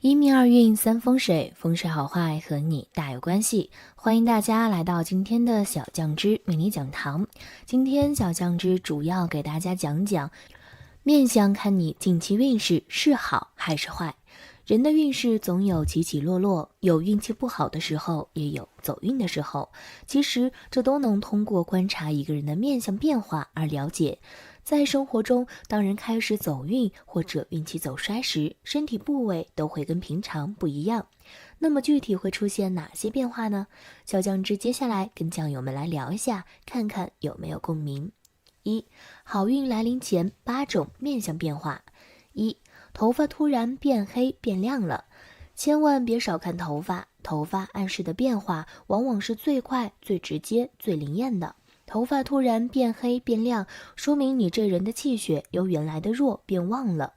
一命二运三风水，风水好坏和你大有关系。欢迎大家来到今天的小酱汁迷你讲堂。今天小酱汁主要给大家讲讲面相，看你近期运势是好还是坏。人的运势总有起起落落，有运气不好的时候，也有走运的时候。其实这都能通过观察一个人的面相变化而了解。在生活中，当人开始走运或者运气走衰时，身体部位都会跟平常不一样。那么具体会出现哪些变化呢？小酱汁接下来跟酱友们来聊一下，看看有没有共鸣。一、好运来临前8种面相变化。一、头发突然变黑变亮了。千万别少看头发，头发暗示的变化往往是最快、最直接、最灵验的。头发突然变黑变亮，说明你这人的气血由原来的弱变旺了。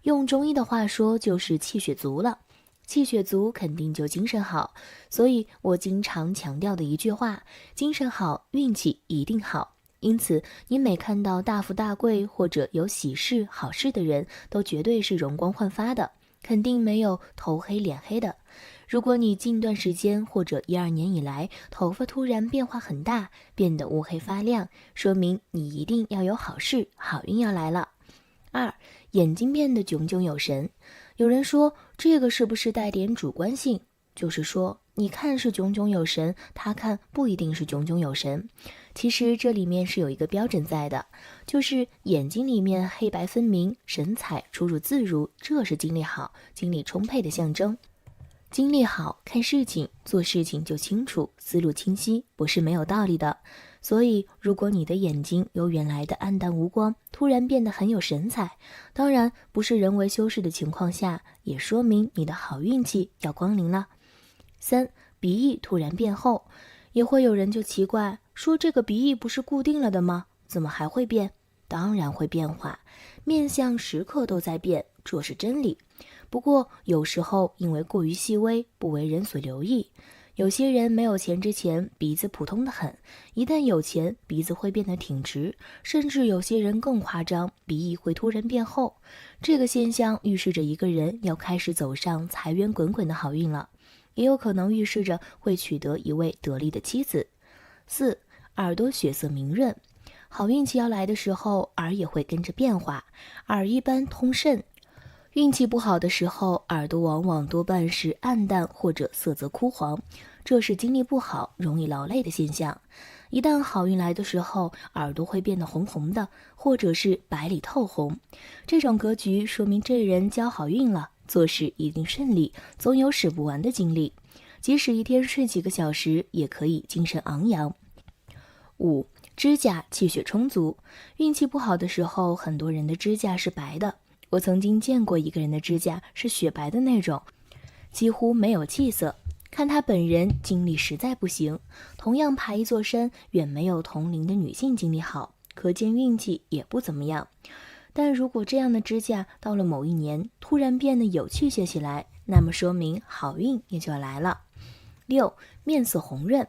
用中医的话说，就是气血足了。气血足肯定就精神好，所以我经常强调的一句话：精神好，运气一定好。因此，你每看到大富大贵或者有喜事好事的人，都绝对是容光焕发的，肯定没有头黑脸黑的。如果你近段时间或者1、2年以来头发突然变化很大，变得乌黑发亮，说明你一定要有好事，好运要来了。二、眼睛变得炯炯有神。有人说这个是不是带点主观性？就是说你看是炯炯有神，他看不一定是炯炯有神。其实这里面是有一个标准在的，就是眼睛里面黑白分明，神采出入自如，这是精力好、精力充沛的象征。精力好，看事情、做事情就清楚，思路清晰，不是没有道理的。所以，如果你的眼睛由原来的暗淡无光，突然变得很有神采，当然不是人为修饰的情况下，也说明你的好运气要光临了。三、鼻翼突然变厚，也会有人就奇怪，说这个鼻翼不是固定了的吗？怎么还会变？当然会变化，面相时刻都在变，这是真理。不过有时候因为过于细微，不为人所留意。有些人没有钱之前鼻子普通的很，一旦有钱，鼻子会变得挺直，甚至有些人更夸张，鼻翼会突然变厚。这个现象预示着一个人要开始走上财源滚滚的好运了，也有可能预示着会取得一位得力的妻子。四、耳朵血色明润。好运气要来的时候，耳也会跟着变化，耳一般通肾。运气不好的时候，耳朵往往多半是暗淡或者色泽枯黄，这是精力不好、容易劳累的现象。一旦好运来的时候，耳朵会变得红红的，或者是白里透红。这种格局说明这人交好运了，做事一定顺利，总有使不完的精力。即使一天睡几个小时，也可以精神昂扬。五、指甲气血充足。运气不好的时候，很多人的指甲是白的。我曾经见过一个人的指甲是雪白的那种，几乎没有气色，看他本人精力实在不行。同样爬一座山，远没有同龄的女性精力好，可见运气也不怎么样。但如果这样的指甲到了某一年突然变得有气血起来，那么说明好运也就要来了。六、面色红润。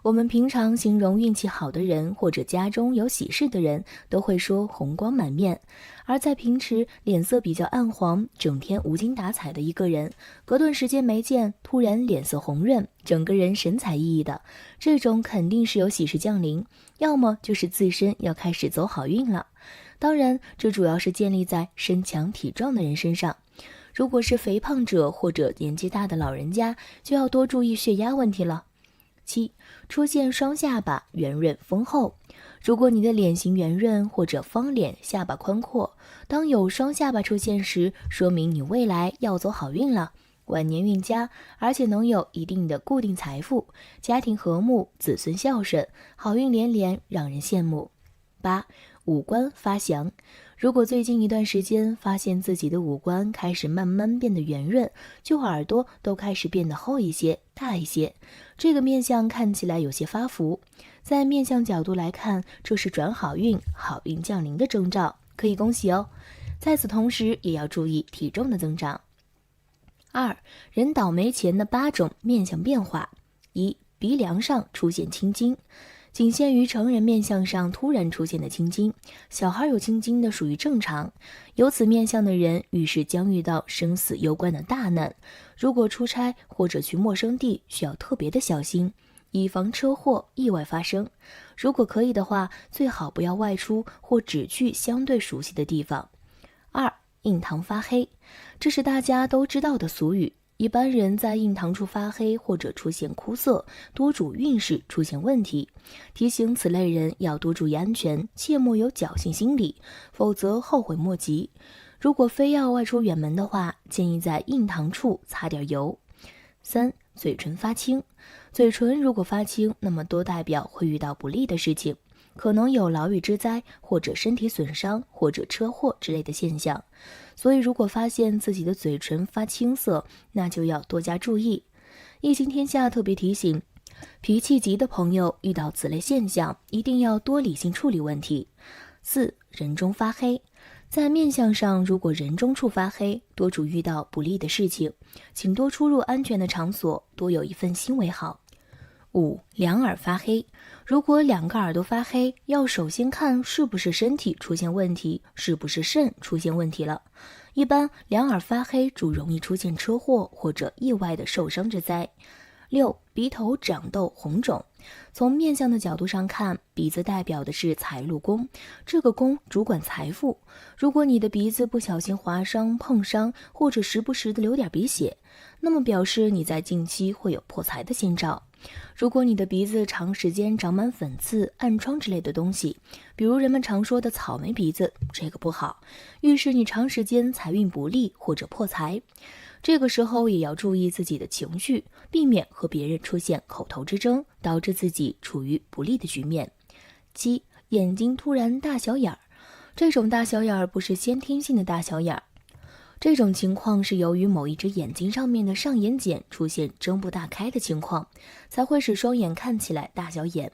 我们平常形容运气好的人或者家中有喜事的人，都会说红光满面。而在平时脸色比较暗黄，整天无精打采的一个人，隔段时间没见，突然脸色红润，整个人神采奕奕的，这种肯定是有喜事降临，要么就是自身要开始走好运了。当然，这主要是建立在身强体壮的人身上。如果是肥胖者或者年纪大的老人家，就要多注意血压问题了。七、出现双下巴，圆润丰厚。如果你的脸型圆润或者方脸，下巴宽阔，当有双下巴出现时，说明你未来要走好运了，晚年运佳，而且能有一定的固定财富，家庭和睦，子孙孝顺，好运连连，让人羡慕。八、五官发祥。如果最近一段时间发现自己的五官开始慢慢变得圆润，就耳朵都开始变得厚一些、大一些，这个面相看起来有些发福。在面相角度来看，这是转好运、好运降临的征兆，可以恭喜哦。在此同时，也要注意体重的增长。二、人倒霉前的8种面相变化。一、鼻梁上出现青筋。仅限于成人面相上突然出现的青筋，小孩有青筋的属于正常。有此面相的人遇事将遇到生死攸关的大难，如果出差或者去陌生地，需要特别的小心，以防车祸意外发生。如果可以的话，最好不要外出或只去相对熟悉的地方。2. 印堂发黑，这是大家都知道的俗语。一般人在印堂处发黑或者出现枯涩，多主运势出现问题，提醒此类人要多注意安全，切莫有侥幸心理，否则后悔莫及。如果非要外出远门的话，建议在印堂处擦点油。3. 嘴唇发青，嘴唇如果发青，那么多代表会遇到不利的事情，可能有牢狱之灾，或者身体损伤，或者车祸之类的现象。所以如果发现自己的嘴唇发青色，那就要多加注意。易经天下特别提醒，脾气急的朋友遇到此类现象，一定要多理性处理问题。4. 人中发黑，在面相上，如果人中处发黑，多主遇到不利的事情，请多出入安全的场所，多有一份心为好。5. 两耳发黑，如果2个耳朵发黑，要首先看是不是身体出现问题，是不是肾出现问题了。一般2耳发黑主容易出现车祸或者意外的受伤之灾。6. 鼻头长痘红肿，从面相的角度上看，鼻子代表的是财禄宫，这个宫主管财富。如果你的鼻子不小心划伤、碰伤，或者时不时的流点鼻血，那么表示你在近期会有破财的先兆。如果你的鼻子长时间长满粉刺、暗疮之类的东西，比如人们常说的草莓鼻子，这个不好，预示你长时间财运不利或者破财。这个时候也要注意自己的情绪，避免和别人出现口头之争，导致自己处于不利的局面。7. 眼睛突然大小眼儿，这种大小眼儿不是先天性的大小眼儿，这种情况是由于某一只眼睛上面的上眼睑出现睁不大开的情况，才会使双眼看起来大小眼。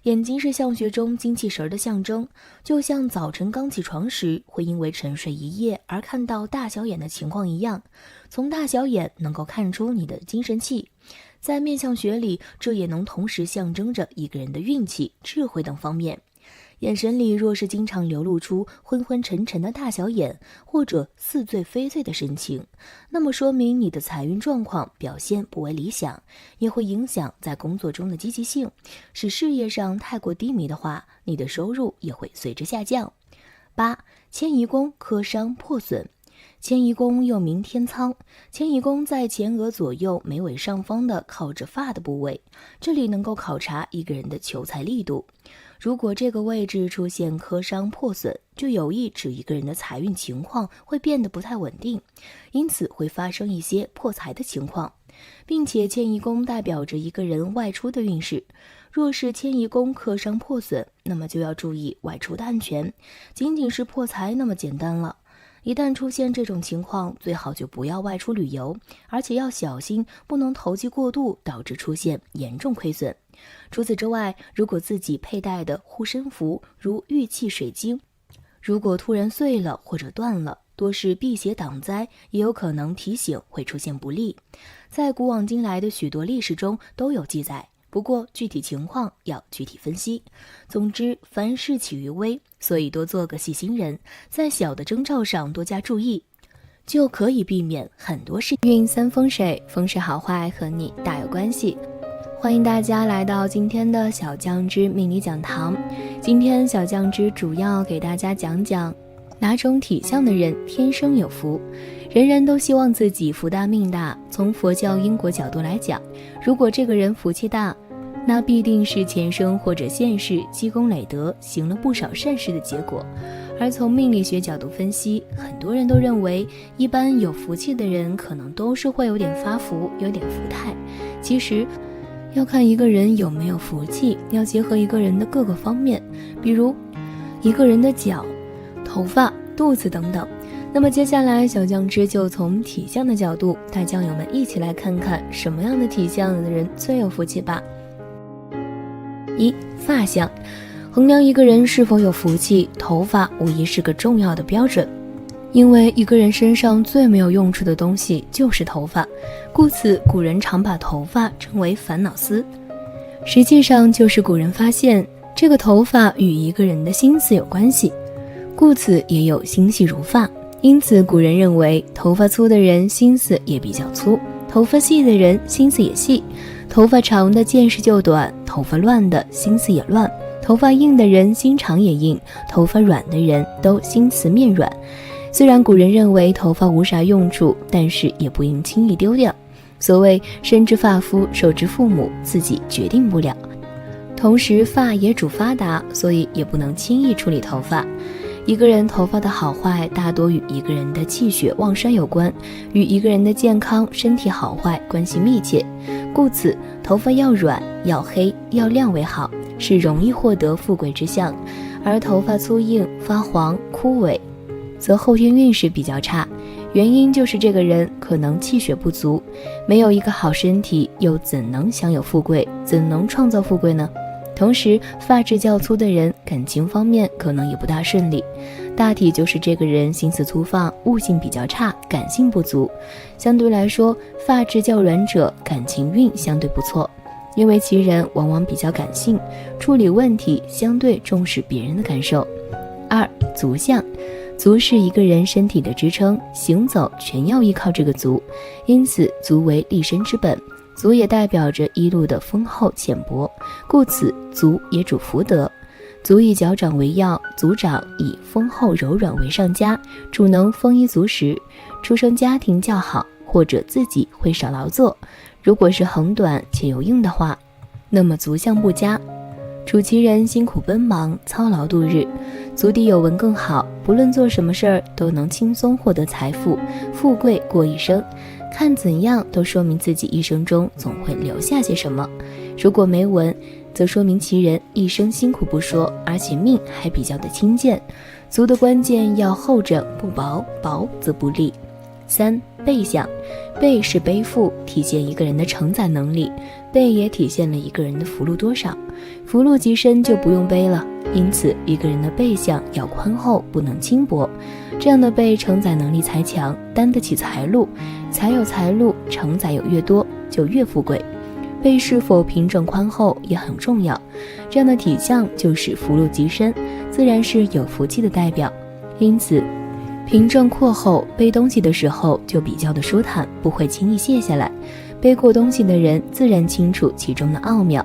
眼睛是相学中精气神的象征，就像早晨刚起床时会因为沉睡一夜而看到大小眼的情况一样，从大小眼能够看出你的精神气。在面相学里，这也能同时象征着一个人的运气、智慧等方面。眼神里若是经常流露出昏昏沉沉的大小眼，或者似醉非醉的神情，那么说明你的财运状况表现不为理想，也会影响在工作中的积极性，使事业上太过低迷的话，你的收入也会随之下降。8. 迁移宫磕伤破损，迁移宫又名天仓，迁移宫在前额左右眉尾上方的靠着发的部位，这里能够考察一个人的求财力度。如果这个位置出现磕伤破损，就有意指一个人的财运情况会变得不太稳定，因此会发生一些破财的情况，并且迁移宫代表着一个人外出的运势。若是迁移宫磕伤破损，那么就要注意外出的安全，仅仅是破财那么简单了。一旦出现这种情况，最好就不要外出旅游，而且要小心，不能投机过度，导致出现严重亏损。除此之外，如果自己佩戴的护身符如玉器水晶，如果突然碎了或者断了，多是辟邪挡灾，也有可能提醒会出现不利。在古往今来的许多历史中都有记载，不过具体情况要具体分析。总之，凡事起于微，所以多做个细心人，在小的征兆上多加注意，就可以避免很多事。运三风水，风水好坏和你大有关系。欢迎大家来到今天的小酱汁命理讲堂。今天小酱汁主要给大家讲讲哪种体相的人天生有福。人人都希望自己福大命大，从佛教因果角度来讲，如果这个人福气大，那必定是前生或者现世积功累德，行了不少善事的结果。而从命理学角度分析，很多人都认为一般有福气的人可能都是会有点发福，有点福态。其实要看一个人有没有福气，要结合一个人的各个方面，比如一个人的脚、头发、肚子等等。那么接下来小酱汁就从体相的角度，带酱友们一起来看看什么样的体相的人最有福气吧。1. 发相，衡量一个人是否有福气，头发无疑是个重要的标准。因为一个人身上最没有用处的东西就是头发，故此古人常把头发称为烦恼丝。实际上就是古人发现这个头发与一个人的心思有关系，故此也有心细如发。因此古人认为头发粗的人心思也比较粗，头发细的人心思也细，头发长的见识就短，头发乱的心思也乱，头发硬的人心肠也硬，头发软的人都心慈面软。虽然古人认为头发无啥用处，但是也不应轻易丢掉。所谓身之发肤，受之父母，自己决定不了。同时发也主发达，所以也不能轻易处理头发。一个人头发的好坏大多与一个人的气血旺衰有关，与一个人的健康身体好坏关系密切。故此头发要软要黑要亮为好，是容易获得富贵之相。而头发粗硬发黄枯萎，则后天运势比较差，原因就是这个人可能气血不足，没有一个好身体，又怎能享有富贵，怎能创造富贵呢？同时发质较粗的人感情方面可能也不大顺利，大体就是这个人心思粗放，悟性比较差，感性不足。相对来说，发质较软者感情运相对不错，因为其人往往比较感性，处理问题相对重视别人的感受。2. 足相。足是一个人身体的支撑，行走全要依靠这个足，因此足为立身之本。足也代表着一路的丰厚浅薄，故此足也主福德。足以脚掌为要，足掌以丰厚柔软为上佳，主能丰衣足食。出生家庭较好，或者自己会少劳作。如果是横短且又硬的话，那么足相不佳，处其人辛苦奔忙，操劳度日。足底有纹更好，不论做什么事儿都能轻松获得财富，富贵过一生。看怎样都说明自己一生中总会留下些什么。如果没纹，则说明其人一生辛苦不说，而且命还比较的轻贱。足的关键要厚整不薄，薄则不利。3. 背相。背是背负，体现一个人的承载能力，背也体现了一个人的福禄多少。福禄极深就不用背了，因此一个人的背相要宽厚，不能轻薄，这样的背承载能力才强，担得起财路，才有财路，承载有越多就越富贵。背是否平整宽厚也很重要，这样的体相就是福禄极深，自然是有福气的代表。因此平正阔厚，背东西的时候就比较的舒坦，不会轻易卸下来。背过东西的人自然清楚其中的奥妙。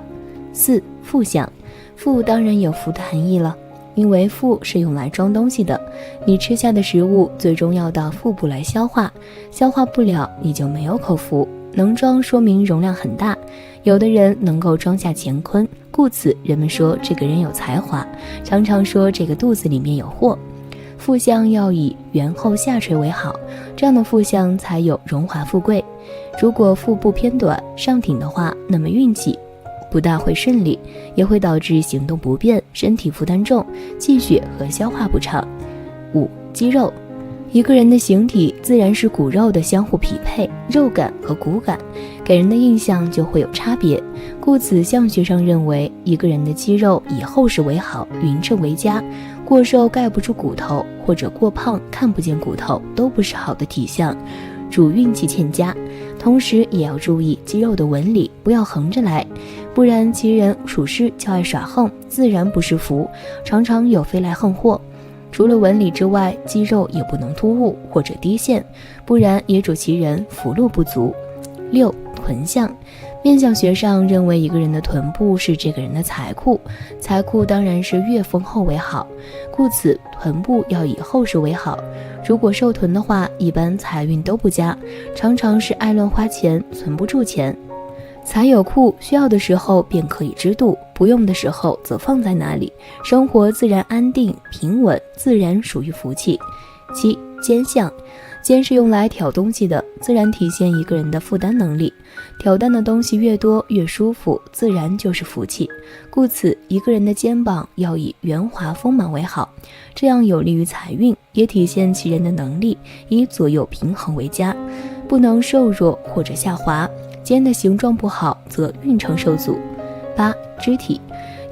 4. 腹相。腹当然有福的含义了，因为腹是用来装东西的，你吃下的食物最终要到腹部来消化，消化不了你就没有口福，能装说明容量很大，有的人能够装下乾坤，故此人们说这个人有才华，常常说这个肚子里面有货。腹相要以圆厚下垂为好，这样的腹相才有荣华富贵。如果腹部偏短上挺的话，那么运气不大会顺利，也会导致行动不便，身体负担重，气血和消化不畅。5. 肌肉。一个人的形体自然是骨肉的相互匹配，肉感和骨感给人的印象就会有差别，故此相学上认为一个人的肌肉以厚实为好，匀称为佳，过瘦盖不住骨头，或者过胖看不见骨头，都不是好的体相，主运气欠佳。同时也要注意肌肉的纹理，不要横着来，不然其人处事较爱耍横，自然不是福，常常有飞来横祸。除了纹理之外，肌肉也不能突兀或者低陷，不然也主其人福禄不足。6. 臀相。面相学上认为一个人的臀部是这个人的财库，财库当然是越丰厚为好，故此臀部要以厚实为好。如果瘦臀的话，一般财运都不佳，常常是爱乱花钱，存不住钱。财有库，需要的时候便可以支度，不用的时候则放在那里，生活自然安定平稳，自然属于福气。7. 肩相。肩是用来挑东西的，自然体现一个人的负担能力，挑担的东西越多越舒服，自然就是福气。故此一个人的肩膀要以圆滑丰满为好，这样有利于财运，也体现其人的能力，以左右平衡为佳，不能瘦弱或者下滑，肩的形状不好则运程受阻。8. 肢体。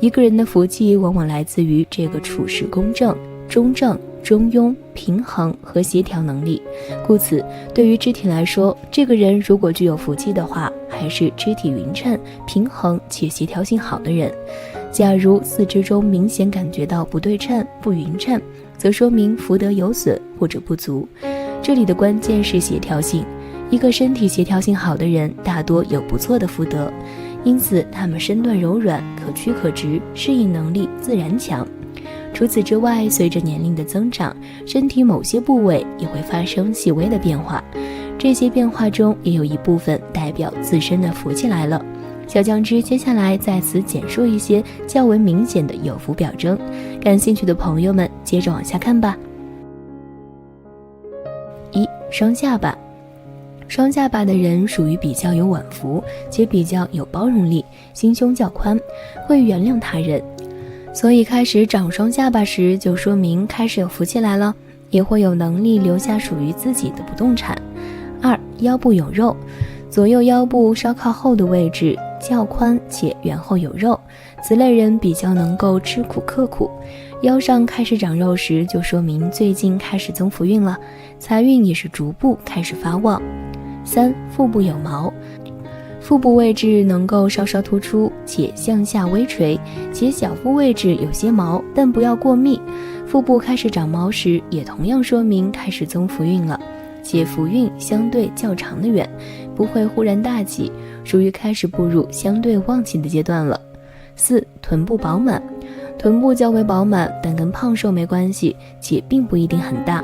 一个人的福气往往来自于这个处事公正、中正、中庸、平衡和协调能力。故此，对于肢体来说，这个人如果具有福气的话，还是肢体匀称、平衡且协调性好的人。假如四肢中明显感觉到不对称、不匀称，则说明福德有损或者不足。这里的关键是协调性，一个身体协调性好的人大多有不错的福德，因此他们身段柔软，可屈可直，适应能力自然强。除此之外，随着年龄的增长，身体某些部位也会发生细微的变化，这些变化中也有一部分代表自身的福气来了。小酱汁接下来在此简述一些较为明显的有福表征，感兴趣的朋友们接着往下看吧。1. 双下巴。双下巴的人属于比较有晚福，且比较有包容力，心胸较宽，会原谅他人。所以开始长双下巴时，就说明开始有福气来了，也会有能力留下属于自己的不动产。2. 腰部有肉。左右腰部稍靠后的位置较宽且圆后有肉，此类人比较能够吃苦刻苦。腰上开始长肉时，就说明最近开始增福运了，财运也是逐步开始发旺。3. 腹部有毛。腹部位置能够稍稍突出且向下微垂，且小腹位置有些毛，但不要过密。腹部开始长毛时，也同样说明开始增福运了，且福运相对较长的远，不会忽然大起，属于开始步入相对旺气的阶段了。4. 臀部饱满。臀部较为饱满，但跟胖瘦没关系，且并不一定很大，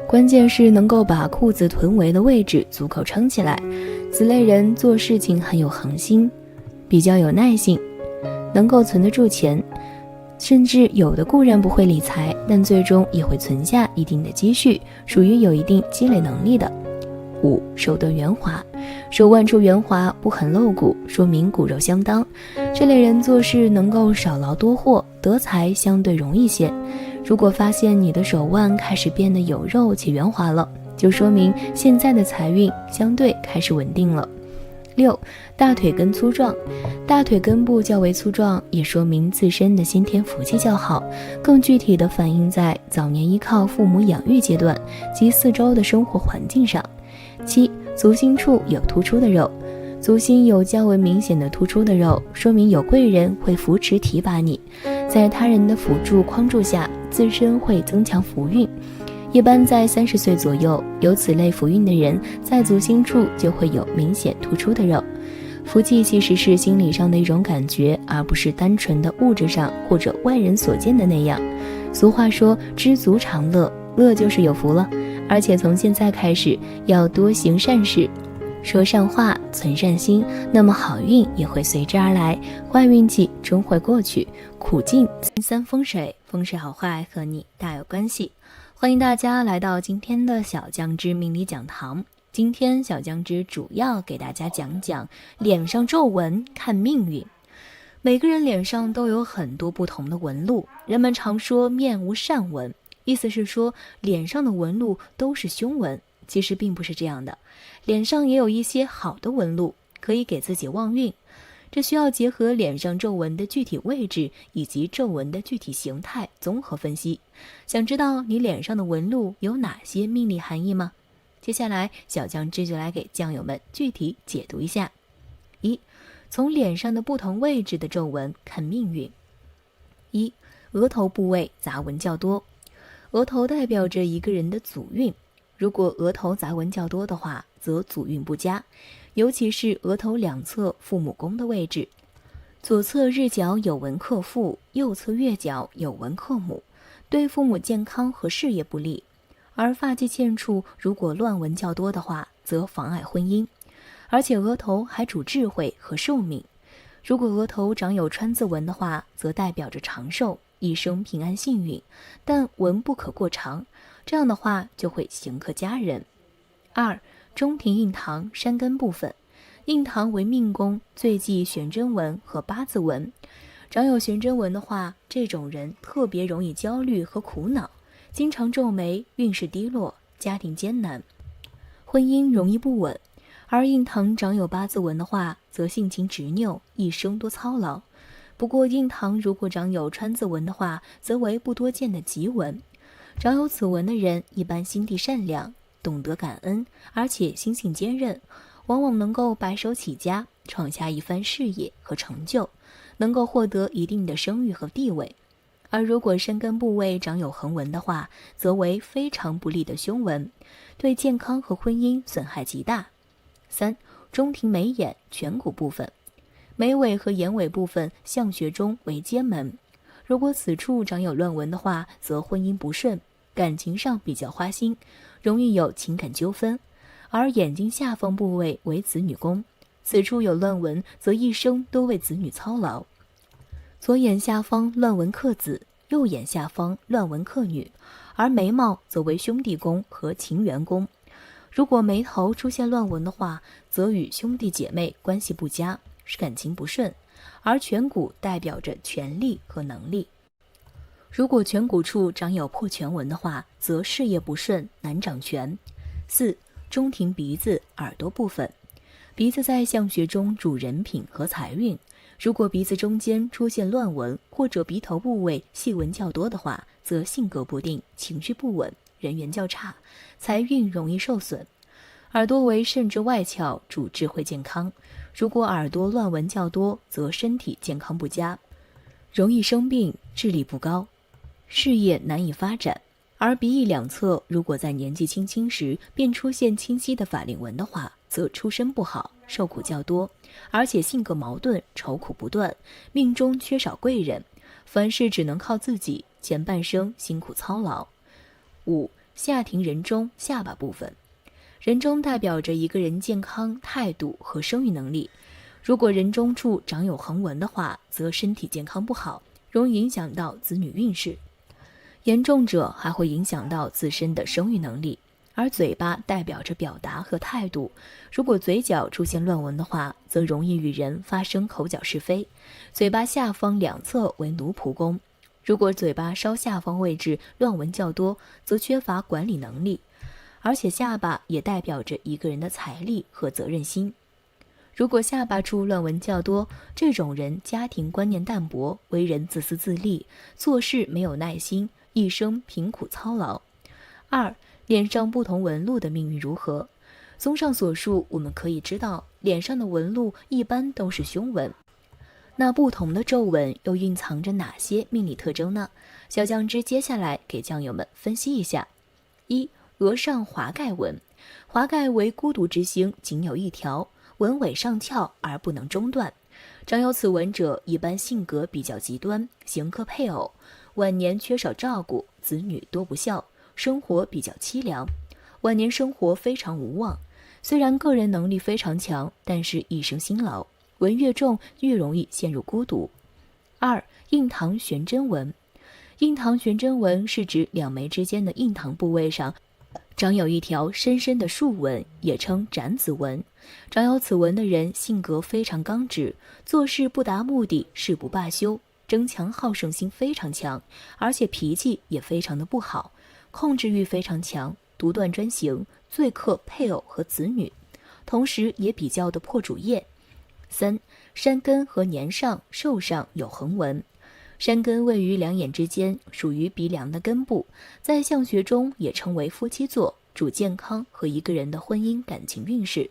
关键是能够把裤子臀围的位置足够撑起来。此类人做事情很有恒心，比较有耐性，能够存得住钱，甚至有的固然不会理财，但最终也会存下一定的积蓄，属于有一定积累能力的。5. 手得圆滑。手腕处圆滑，不很露骨，说明骨肉相当。这类人做事能够少劳多获，得财相对容易些。如果发现你的手腕开始变得有肉且圆滑了，就说明现在的财运相对开始稳定了。6. 大腿根粗壮。大腿根部较为粗壮，也说明自身的先天福气较好，更具体的反映在早年依靠父母养育阶段及四周的生活环境上。7. 足心处有突出的肉。足心有较为明显的突出的肉，说明有贵人会扶持提拔你，在他人的辅助匡助下，自身会增强福运。一般在30岁左右，有此类福运的人，在足心处就会有明显突出的肉。福气其实是心理上的一种感觉，而不是单纯的物质上或者外人所见的那样。俗话说，知足常乐，乐就是有福了。而且从现在开始，要多行善事，说善话，存善心，那么好运也会随之而来，坏运气终会过去。苦尽3风水，风水好坏和你大有关系。欢迎大家来到今天的小酱汁命理讲堂。今天小酱汁主要给大家讲讲脸上皱纹看命运。每个人脸上都有很多不同的纹路，人们常说面无善纹，意思是说脸上的纹路都是凶纹，其实并不是这样的，脸上也有一些好的纹路，可以给自己旺运。这需要结合脸上皱纹的具体位置以及皱纹的具体形态综合分析。想知道你脸上的纹路有哪些命理含义吗？接下来小酱汁就来给酱友们具体解读一下。1. 从脸上的不同位置的皱纹看命运。1. 额头部位杂纹较多。额头代表着一个人的祖运，如果额头杂纹较多的话，则祖运不佳，尤其是额头两侧父母宫的位置，左侧日角有纹克父，右侧月角有纹克母，对父母健康和事业不利。而发际线处如果乱纹较多的话，则妨碍婚姻。而且额头还主智慧和寿命，如果额头长有川字纹的话，则代表着长寿，一生平安幸运，但纹不可过长，这样的话就会刑克家人。2. 中庭印堂山根部分。印堂为命宫，最忌悬针纹和八字纹。长有悬针纹的话，这种人特别容易焦虑和苦恼，经常皱眉，运势低落，家庭艰难，婚姻容易不稳。而印堂长有八字纹的话，则性情执拗，一生多操劳。不过印堂如果长有川字纹的话，则为不多见的吉纹。长有此纹的人一般心地善良，懂得感恩，而且心性坚韧，往往能够白手起家，创下一番事业和成就，能够获得一定的声誉和地位。而如果山根部位长有横纹的话，则为非常不利的凶纹，对健康和婚姻损害极大。3. 中庭眉眼颧骨部分，眉尾和眼尾部分相学中为奸门，如果此处长有乱纹的话，则婚姻不顺，感情上比较花心，容易有情感纠纷。而眼睛下方部位为子女宫，此处有乱纹，则一生都为子女操劳。左眼下方乱纹克子，右眼下方乱纹克女，而眉毛则为兄弟宫和情缘宫。如果眉头出现乱纹的话，则与兄弟姐妹关系不佳，感情不顺。而颧骨代表着权力和能力，如果颧骨处长有破颧纹的话，则事业不顺，难掌权。4. 中庭鼻子耳朵部分，鼻子在相学中主人品和财运，如果鼻子中间出现乱纹，或者鼻头部位细纹较多的话，则性格不定，情绪不稳，人缘较差，财运容易受损。耳朵为肾之外窍，主智慧健康，如果耳朵乱纹较多，则身体健康不佳，容易生病，智力不高，事业难以发展。而鼻翼两侧如果在年纪轻轻时便出现清晰的法令纹的话，则出身不好，受苦较多，而且性格矛盾，愁苦不断，命中缺少贵人，凡事只能靠自己，前半生辛苦操劳。5. 下庭人中下巴部分，人中代表着一个人健康、态度和生育能力，如果人中处长有横纹的话，则身体健康不好，容易影响到子女运势，严重者还会影响到自身的生育能力。而嘴巴代表着表达和态度，如果嘴角出现乱纹的话，则容易与人发生口角是非。嘴巴下方两侧为奴仆宫，如果嘴巴稍下方位置乱纹较多，则缺乏管理能力，而且下巴也代表着一个人的财力和责任心。如果下巴处乱纹较多，这种人家庭观念淡薄，为人自私自利，做事没有耐心，一生贫苦操劳。2. 脸上不同纹路的命运如何？综上所述，我们可以知道，脸上的纹路一般都是凶纹。那不同的皱纹又蕴藏着哪些命理特征呢？小酱汁接下来给酱友们分析一下。1. 额上华盖纹，华盖为孤独之星，仅有一条，纹尾上翘而不能中断。长有此纹者，一般性格比较极端，刑克配偶，晚年缺少照顾，子女多不孝，生活比较凄凉，晚年生活非常无望。虽然个人能力非常强，但是一生辛劳，纹越重越容易陷入孤独。2. 印堂悬针纹，印堂悬针纹是指两眉之间的印堂部位上长有一条深深的竖纹，也称斩子纹。长有此纹的人性格非常刚直，做事不达目的誓不罢休，争强好胜心非常强，而且脾气也非常的不好，控制欲非常强，独断专行，最克配偶和子女，同时也比较的破主业。3. 山根和年上、寿上有横纹，山根位于两眼之间，属于鼻梁的根部，在相学中也称为夫妻座，主健康和一个人的婚姻感情运势。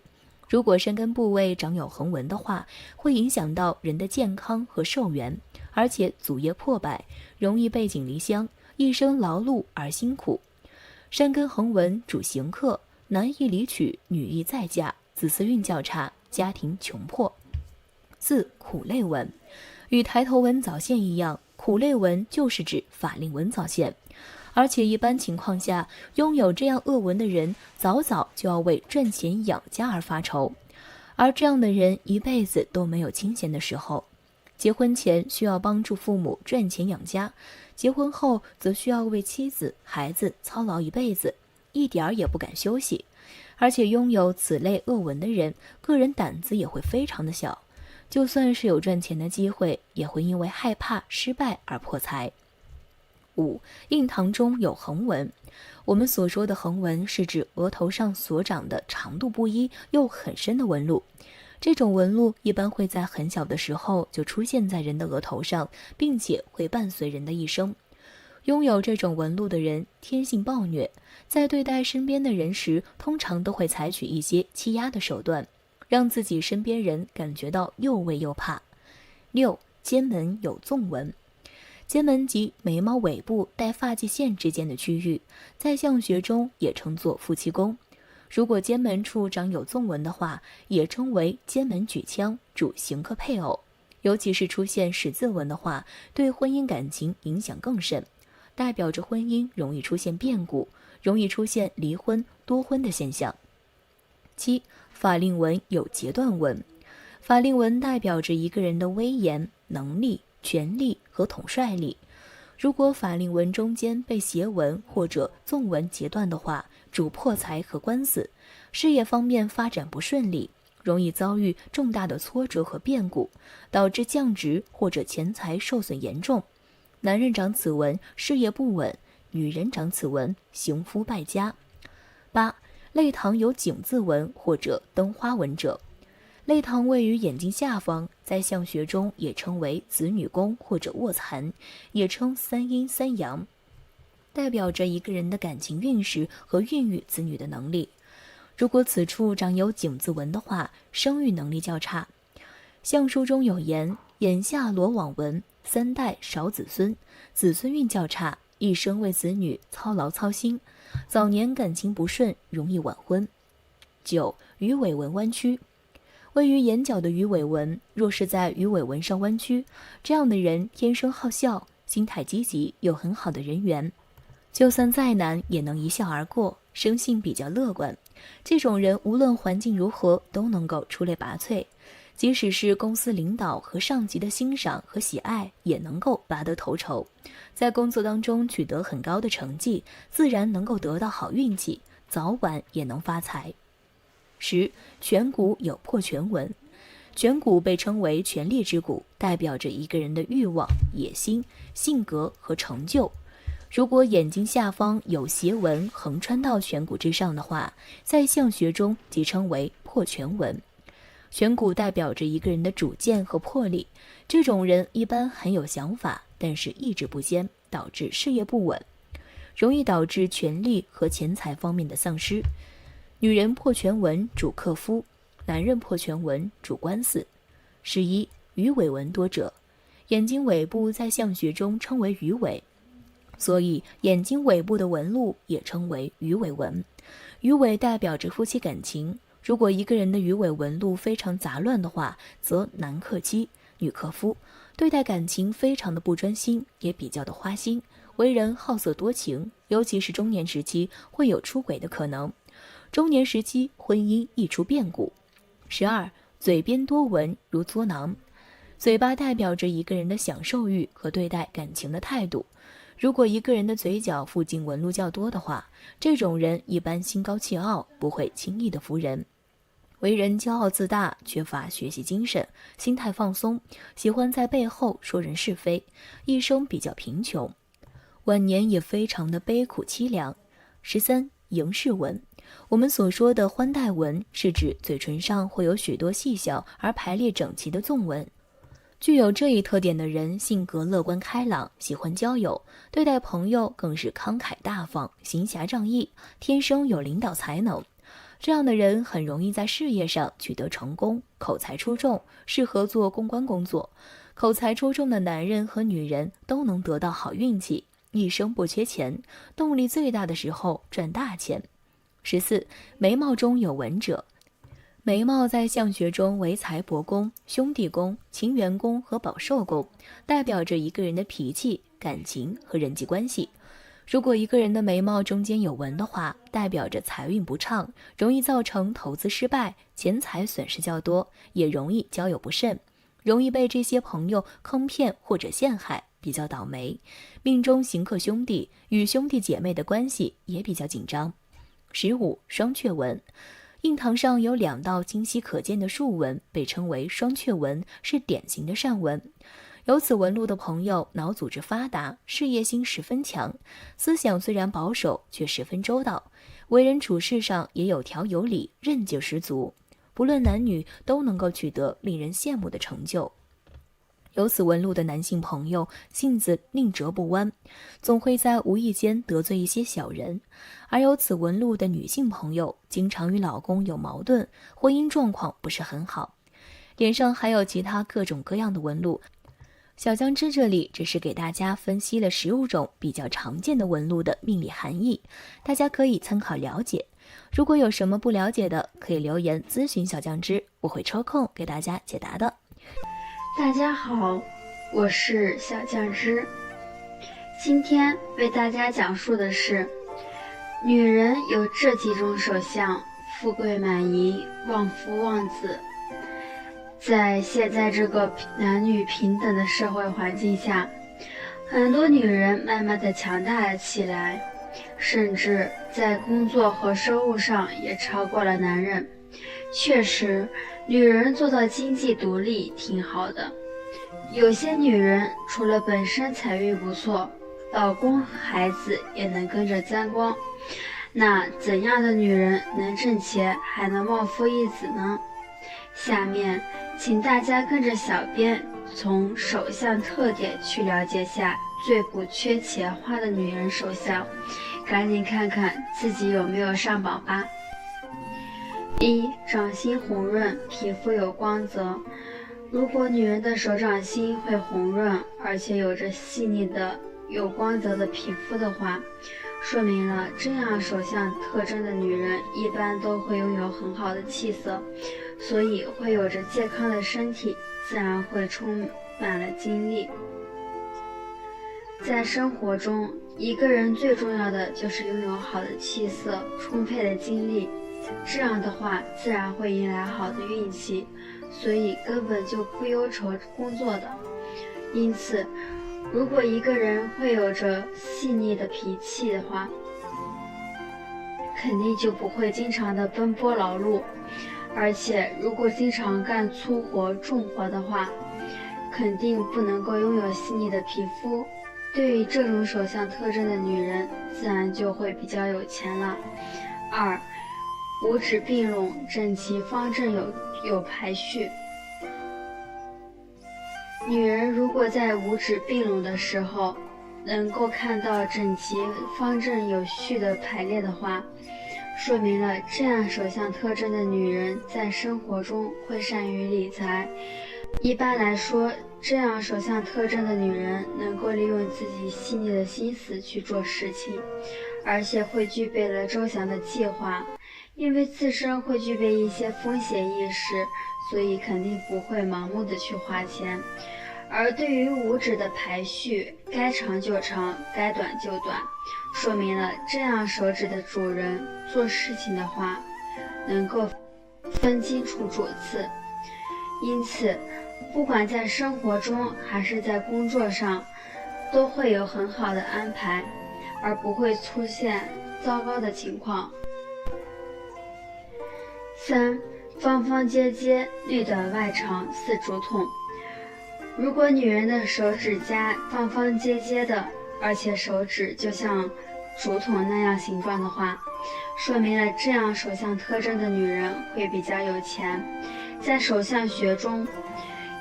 如果山根部位长有横纹的话，会影响到人的健康和寿元，而且祖业破败，容易背井离乡，一生劳碌而辛苦。山根横纹主刑克，男易离娶，女易再嫁，子嗣运较差，家庭穷破。4. 苦泪纹，与抬头纹早泄一样，苦泪纹就是指法令纹早泄，而且一般情况下，拥有这样恶纹的人早早就要为赚钱养家而发愁，而这样的人一辈子都没有清闲的时候。结婚前需要帮助父母赚钱养家，结婚后则需要为妻子、孩子操劳一辈子，一点儿也不敢休息。而且拥有此类恶纹的人，个人胆子也会非常的小，就算是有赚钱的机会，也会因为害怕失败而破财。5. 印堂中有横纹，我们所说的横纹是指额头上所长的长度不一又很深的纹路，这种纹路一般会在很小的时候就出现在人的额头上，并且会伴随人的一生。拥有这种纹路的人天性暴虐，在对待身边的人时，通常都会采取一些欺压的手段，让自己身边人感觉到又畏又怕。6. 肩门有纵纹。肩门及眉毛尾部带发际线之间的区域，在相学中也称作夫妻宫。如果肩门处长有纵纹的话，也称为肩门举枪，主刑克配偶。尤其是出现十字纹的话，对婚姻感情影响更甚，代表着婚姻容易出现变故，容易出现离婚、多婚的现象。7. 法令纹有截断纹。法令纹代表着一个人的威严、能力、权力和统帅力。如果法令纹中间被斜纹或者纵纹截断的话，主破财和官司，事业方面发展不顺利，容易遭遇重大的挫折和变故，导致降职或者钱财受损严重。男人长此纹，事业不稳；女人长此纹，行夫败家。8. 泪膛有井字纹或者灯花纹者。泪膛位于眼睛下方，在相学中也称为子女宫或者卧蚕，也称三阴三阳，代表着一个人的感情运势和孕育子女的能力。如果此处长有井字纹的话，生育能力较差。相书中有言：眼下罗网纹，3代少子孙，子孙运较差，一生为子女操劳操心，早年感情不顺，容易晚婚。9. 鱼尾纹弯曲。位于眼角的鱼尾纹，若是在鱼尾纹上弯曲，这样的人天生好笑，心态积极，有很好的人缘，就算再难也能一笑而过，生性比较乐观。这种人无论环境如何都能够出类拔萃，即使是公司领导和上级的欣赏和喜爱，也能够拔得头筹，在工作当中取得很高的成绩，自然能够得到好运气，早晚也能发财。10. 颧骨有破颧纹。颧骨被称为权力之骨，代表着一个人的欲望、野心、性格和成就。如果眼睛下方有斜纹横穿到颧骨之上的话，在相学中即称为破颧纹。颧骨代表着一个人的主见和魄力，这种人一般很有想法，但是意志不坚，导致事业不稳，容易导致权力和钱财方面的丧失。女人破颧纹主克夫，男人破颧纹主官司。11. 鱼尾纹多者。眼睛尾部在相学中称为鱼尾，所以眼睛尾部的纹路也称为鱼尾纹。鱼尾代表着夫妻感情，如果一个人的鱼尾纹路非常杂乱的话，则男克妻，女克夫，对待感情非常的不专心，也比较的花心，为人好色多情，尤其是中年时期会有出轨的可能。中年时期婚姻易出变故。12. 嘴边多纹如嘬囊。嘴巴代表着一个人的享受欲和对待感情的态度。如果一个人的嘴角附近纹路较多的话，这种人一般心高气傲，不会轻易的服人，为人骄傲自大，缺乏学习精神，心态放松，喜欢在背后说人是非，一生比较贫穷，晚年也非常的悲苦凄凉。13. 迎氏纹。我们所说的欢带纹是指嘴唇上会有许多细小而排列整齐的纵纹。具有这一特点的人性格乐观开朗，喜欢交友，对待朋友更是慷慨大方，行侠仗义，天生有领导才能。这样的人很容易在事业上取得成功，口才出众，适合做公关工作。口才出众的男人和女人都能得到好运气，一生不缺钱，动力最大的时候赚大钱。14. 眉毛中有纹者。眉毛在相学中为财帛宫、兄弟宫、情缘宫和保寿宫，代表着一个人的脾气、感情和人际关系。如果一个人的眉毛中间有纹的话，代表着财运不畅，容易造成投资失败，钱财损失较多，也容易交友不慎，容易被这些朋友坑骗或者陷害，比较倒霉。命中刑克兄弟，与兄弟姐妹的关系也比较紧张。15. 双雀纹。印堂上有2道清晰可见的竖纹，被称为双雀纹，是典型的善纹。有此纹路的朋友，脑组织发达，事业心十分强，思想虽然保守，却十分周到，为人处事上也有条有理，韧劲十足，不论男女都能够取得令人羡慕的成就。有此纹路的男性朋友性子宁折不弯，总会在无意间得罪一些小人；而有此纹路的女性朋友经常与老公有矛盾，婚姻状况不是很好。脸上还有其他各种各样的纹路，小酱汁这里只是给大家分析了15种比较常见的纹路的命理含义，大家可以参考了解。如果有什么不了解的，可以留言咨询小酱汁，我会抽空给大家解答的。大家好，我是小酱汁，今天为大家讲述的是，女人有这几种手相：富贵满盈、旺夫旺子。在现在这个男女平等的社会环境下，很多女人慢慢的强大了起来，甚至在工作和收入上也超过了男人。确实，女人做到经济独立挺好的。有些女人除了本身财运不错，老公孩子也能跟着沾光。那怎样的女人能挣钱还能旺夫益子呢？下面请大家跟着小编从手相特点去了解下最不缺钱花的女人手相，赶紧看看自己有没有上榜吧。1. 掌心红润，皮肤有光泽。如果女人的手掌心会红润，而且有着细腻的有光泽的皮肤的话，说明了这样手相特征的女人一般都会拥有很好的气色，所以会有着健康的身体，自然会充满了精力。在生活中，一个人最重要的就是拥有好的气色，充沛的精力，这样的话自然会迎来好的运气，所以根本就不忧愁工作的。因此，如果一个人会有着细腻的脾气的话，肯定就不会经常的奔波劳碌，而且如果经常干粗活重活的话，肯定不能够拥有细腻的皮肤。对于这种手相特征的女人，自然就会比较有钱了。2. 五指并拢，整齐方正，有排序。女人如果在五指并拢的时候能够看到整齐方正有序的排列的话，说明了这样手相特征的女人在生活中会善于理财。一般来说，这样手相特征的女人能够利用自己细腻的心思去做事情，而且会具备了周详的计划。因为自身会具备一些风险意识，所以肯定不会盲目的去花钱。而对于五指的排序，该长就长，该短就短，说明了这样手指的主人做事情的话能够分清楚主次。因此不管在生活中还是在工作上，都会有很好的安排，而不会出现糟糕的情况。3. 方方接接，内短外长，似竹筒。如果女人的手指甲方方接接的，而且手指就像竹筒那样形状的话，说明了这样手相特征的女人会比较有钱。在手相学中，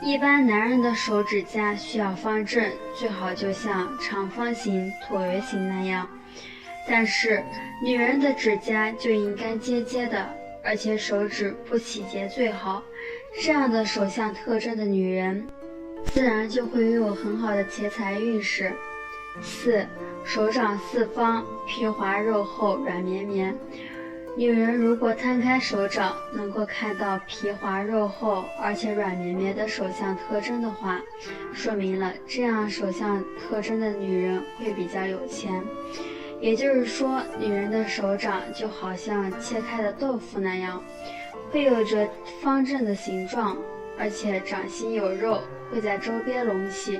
一般男人的手指甲需要方正，最好就像长方形、椭圆形那样，但是女人的指甲就应该接接的，而且手指不起结最好。这样的手相特征的女人自然就会拥有很好的钱财运势。4. 手掌四方，皮滑肉厚，软绵绵。女人如果摊开手掌，能够看到皮滑肉厚而且软绵绵的手相特征的话，说明了这样手相特征的女人会比较有钱。也就是说，女人的手掌就好像切开的豆腐那样，会有着方正的形状，而且掌心有肉，会在周边隆起，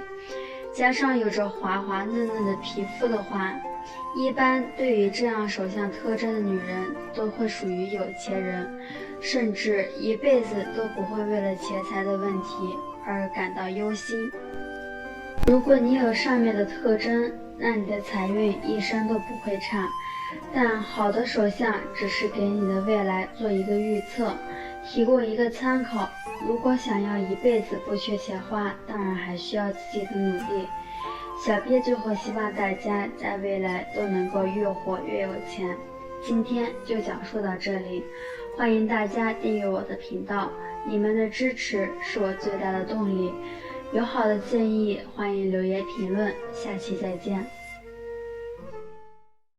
加上有着滑滑嫩嫩的皮肤的话，一般对于这样手相特征的女人都会属于有钱人，甚至一辈子都不会为了钱财的问题而感到忧心。如果你有上面的特征，那你的财运一生都不会差。但好的手相只是给你的未来做一个预测，提供一个参考，如果想要一辈子不缺钱花，当然还需要自己的努力。小编最后希望大家在未来都能够越活越有钱。今天就讲述到这里，欢迎大家订阅我的频道，你们的支持是我最大的动力。有好的建议，欢迎留言评论，下期再见。